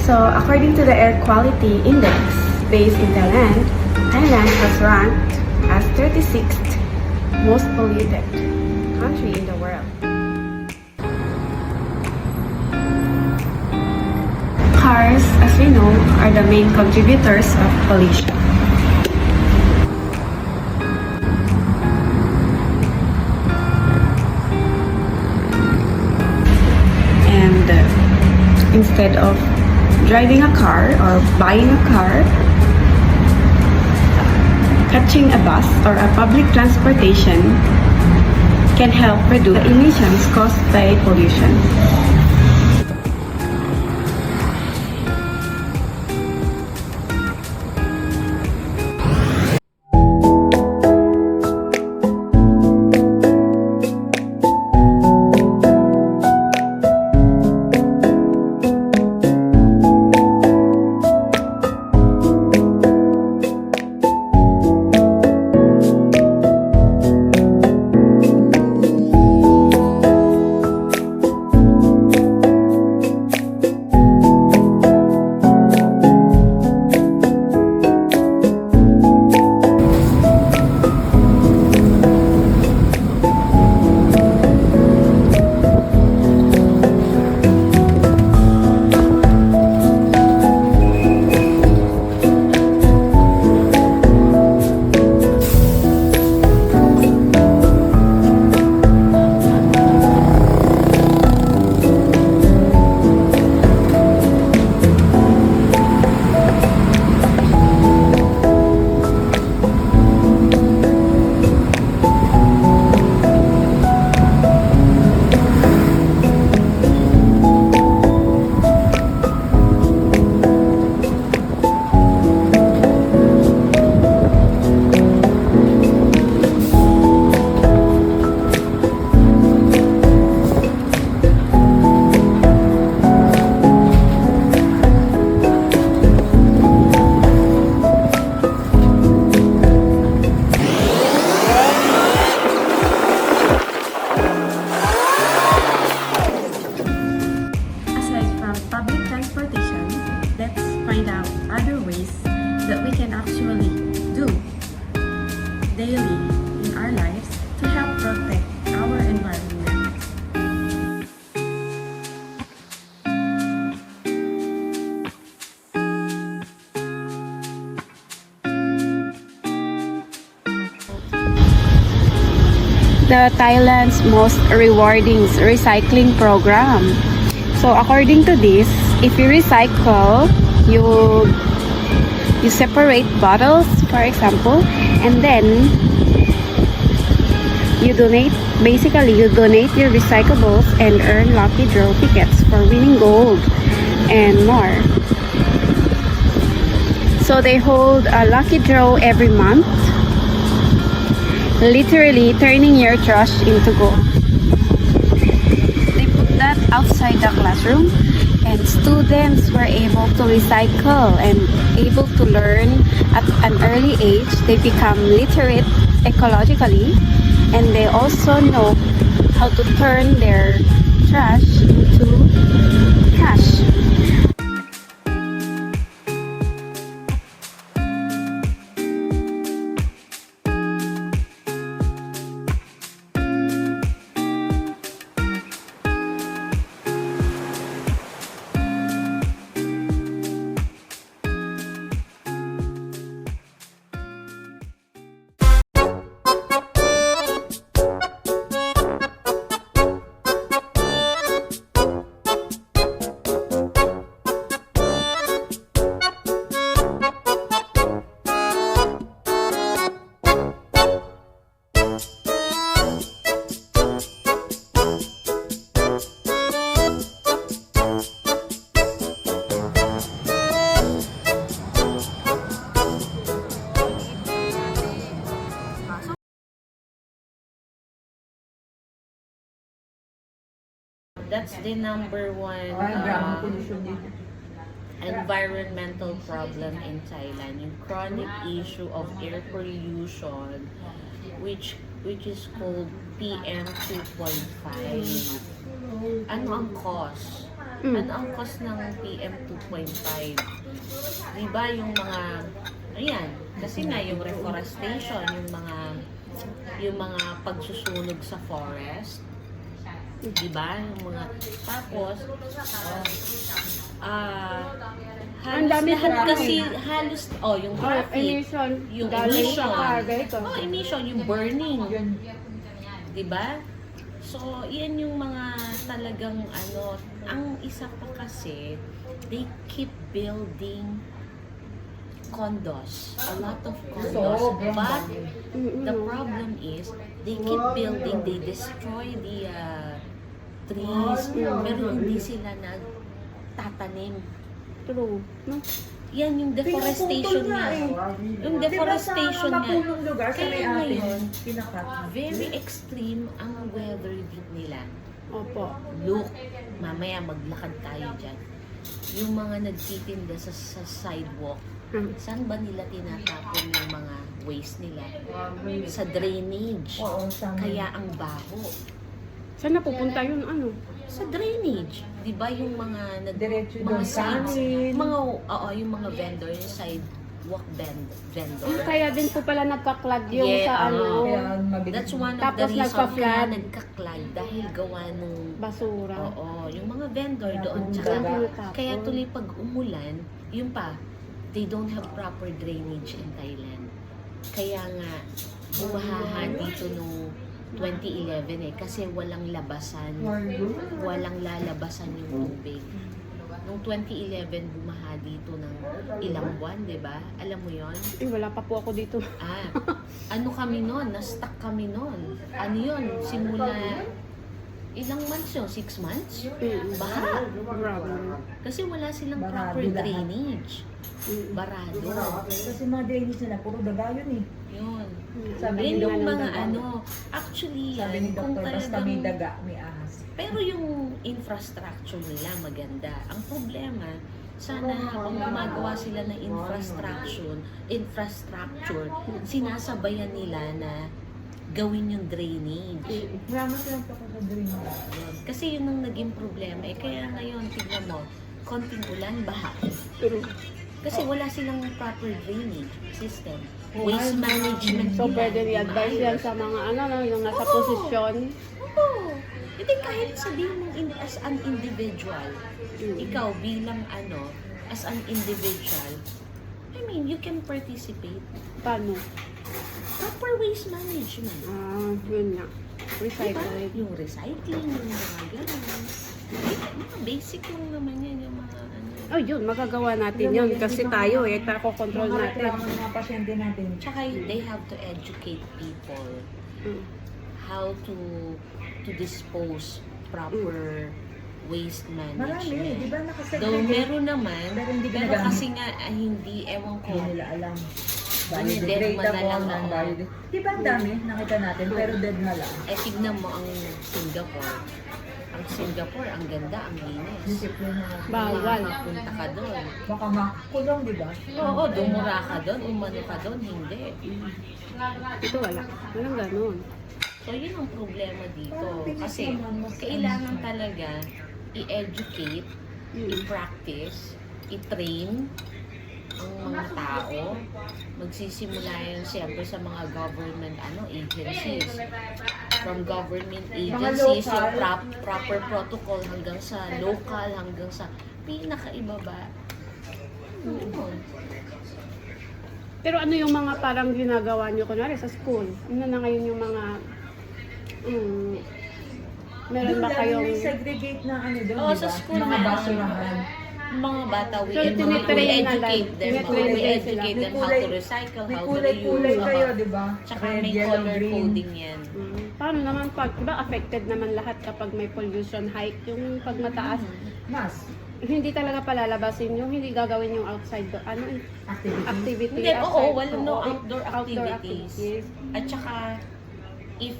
So, according to the Air Quality Index based in Thailand, Thailand was ranked as 36th most polluted country in the world. Cars, as we know, are the main contributors of pollution. And instead of driving a car or buying a car, catching a bus or a public transportation can help reduce the emissions caused by pollution. Public transportation, let's find out other ways that we can actually do daily in our lives to help protect our environment. The Thailand's most rewarding recycling program. So according to this, if you recycle, you separate bottles, for example, and then you donate. Basically, you donate your recyclables and earn lucky draw tickets for winning gold and more. So they hold a lucky draw every month, literally turning your trash into gold. That outside the classroom, and students were able to recycle and able to learn at an early age. They become literate ecologically, and they also know how to turn their trash into cash. That's the number one environmental problem in Thailand, yung chronic issue of air pollution, which is called PM 2.5. Ano ang cause? Ano ang cause ng PM 2.5? Diba yung mga, ayan, kasi nga yung reforestation, yung mga pagsusunog sa forest, diba? Yung mga, tapos, Ang dami lahat po kasi, halos, yung traffic, emission. yung Galing emission, sa karga ito. emission, yung burning, diba? So, yan yung mga talagang ang isa pa kasi, they keep building condos, a lot of condos, but the problem is, they keep building, they destroy the trees, pero hindi sila nagtatanim. True. No? Yan yung deforestation nga. Yung deforestation nga. Kaya ngayon, very extreme ang weather nila. Opo. Look, mamaya maglakad tayo dyan. Yung mga nagtitinda sa sidewalk, saan ba nila tinatapon yung mga waste nila? Sa drainage. Kaya ang baho. Saan napupunta yun? Ano? Sa drainage. Di ba yung mga Diretso mga doon sides, kanin. yung mga vendor, yung sidewalk vendor. Kaya din po pala nagka-clog yung Yeah, sa ano, Kaya mabilis. That's one of Tapos the reason nagpa-flood. kaya nagka-clog dahil gawa nung basura. yung mga vendor doon. Kaya Tsaka, tinatapon. kaya tuloy pag umulan, yun pa, they don't have proper drainage in Thailand. Kaya nga, bumahaha dito nung 2011 kasi walang labasan. Walang lalabasan yung tubig. Noong 2011, bumaha dito ng ilang buwan, di ba? Alam mo yon? Wala pa po ako dito. Ano kami noon? Na-stuck kami noon. Ano yun? Simula ilang months yun? 6 months? Baha. Grabe. Kasi wala silang Barado proper lahat. drainage. Barado. Kasi mga drainage nila, puro daga yun eh. Yun. Sabi Yan ni yung Dr. mga Daga. actually Sabi ni kung Dr. basta may talagang, daga, may ahas. pero yung infrastructure nila maganda. Ang problema, sana habang gumagawa sila ng infrastructure, sinasabayan nila na gawin yung drainage. Marami silang pa sa drainage. Kasi yun ang naging problema. Kaya ngayon, tignan mo, konting ulan, baha. True. Kasi wala silang proper drainage system. Waste management. So, nila, pwede di i-advise maayos. yan sa mga yung nasa Oo. posisyon. Oo. Hindi kahit sabihin mong as an individual, ikaw bilang as an individual, I mean, you can participate. Paano? Proper waste management. Yun nga. Diba? Recycle. Yung recycling, yung mga gano'n. Mga basic lang naman yan, yung mga Oh, yun. Magagawa natin yun. Kasi tayo kontrol Mga natin. reklamo ng mga pasyente natin. Tsaka they have to educate people how to dispose proper waste Marami, di management. ba Though nakasegregate? meron naman, Pero hindi pero ginagamit. kasi nga hindi, ewan ko, Hindi nila alam. Dead man na lang, oo. non-biodegradable. Di ba ang dami? Nakita natin, pero dead na lang. tignan mo ang Singapore. Ang Singapore, ang ganda, ang linis. Discipline na. Bawal. Punta ka doon. Baka makulong, di ba? Oo, dumura ka doon, umano ka doon, hindi. Ito wala. Walang ganun. So, yun ang problema dito. Kasi, kailangan talaga i-educate, i-practice, i-train ang mga tao. Magsisimula yan siyempre sa mga government agencies. From government agencies, yung proper protocol hanggang sa local, hanggang sa pinakaibaba. Pero ano yung mga parang ginagawa nyo, kunwari sa school? Ano na ngayon yung mga, meron Doon ba lang kayong, yung segregate na doon, Oo, di sa ba? school Mga meron. basurahan. Mga bata, we So, tinitrain na lang. educate them. Tinitrain We din sila. educate them how to recycle, May how to kulay-kulay reuse. kayo, di ba? Tsaka Red, may yellow, color green. coding yan. paano naman pag, diba affected naman lahat kapag may pollution hike, yung pag mataas, Mas. hindi talaga palalabasin yung, hindi gagawin yung outside, activity. Hindi, outside, walang no oo, outdoor activities. activities. At saka, if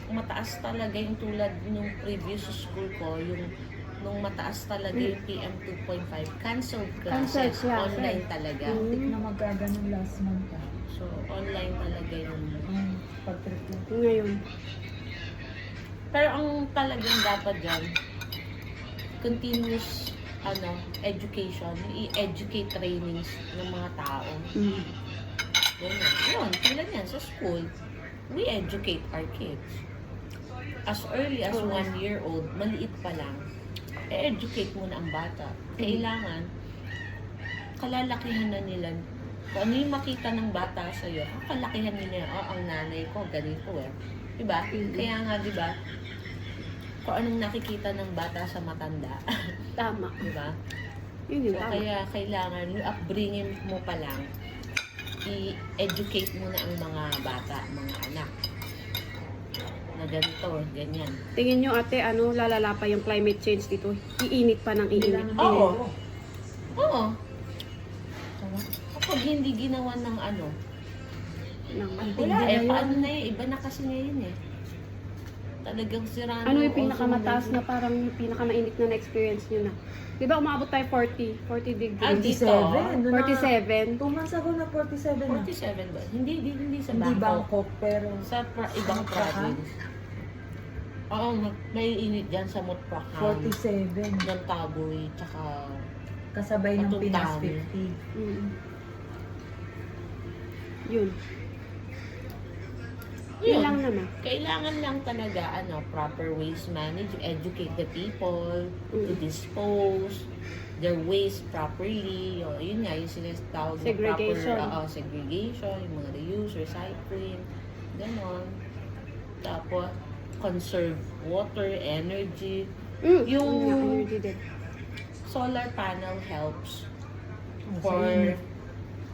mataas talaga yung tulad nung previous school ko, yung nung mataas talaga yung PM 2.5, canceled Canceled classes, classes. online talaga. Tik na magkaganon last month. So, online talaga yung... Pag-trip lang. Ngayon. Pero ang talagang dapat dyan, continuous education, i-educate trainings ng mga tao. Mm. Yun, tulad yan sa school. We educate our kids. As early as 1 year old, maliit pa lang, educate mo na ang bata. Kailangan, kalalakihan na nila. Kung ano yung makita ng bata sa'yo, kalakihan nila, ang nanay ko, ganito eh. Diba? Kaya nga, diba, kung anong nakikita ng bata sa matanda. Tama. Diba? Yun yung So, tama. kaya kailangan, yung upbringing mo pa lang, i-educate mo na ang mga bata, mga anak. Na ganito, ganyan. Tingin nyo ate, lalala pa yung climate change dito. Iinit pa ng iinit. Oo. Oo. Kapag hindi ginawa ng wala paano na yun, iba na kasi ngayon eh. Talagang sira Ano yung pinakamataas na parang yung pinakamainit na na-experience nyo na? Di ba umabot tayo 40 degrees? dito. 47. 47. 2 months ago na 47 na. 47 ba? Hindi sa Hindi Bangkok. Bangkok, pero Sa ibang province. Oo, may init dyan sa Mutprakan. 47. Ng Taboy, tsaka Kasabay ng Pinas Patungtang. 50. Yun. Yun lang naman. Kailangan lang talaga, proper waste management, educate the people to dispose their waste properly. O, yun nga, yung sinatawag na Segregation. proper segregation, yung mga reuse, recycling, ganon. Tapos, conserve water, energy. Yung energy din. solar panel helps Sa for init.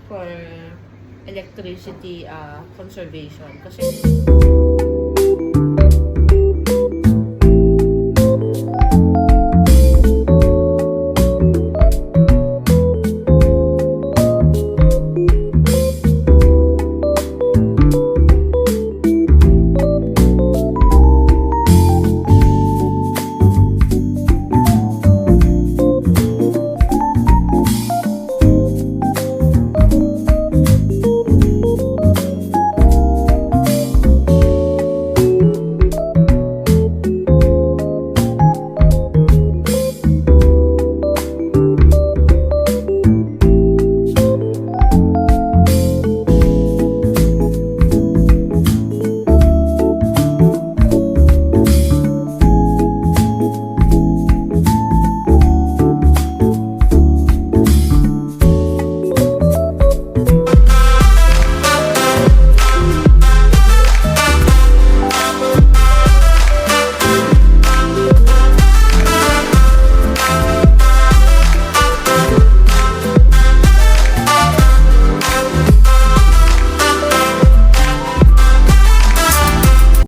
for electricity conservation kasi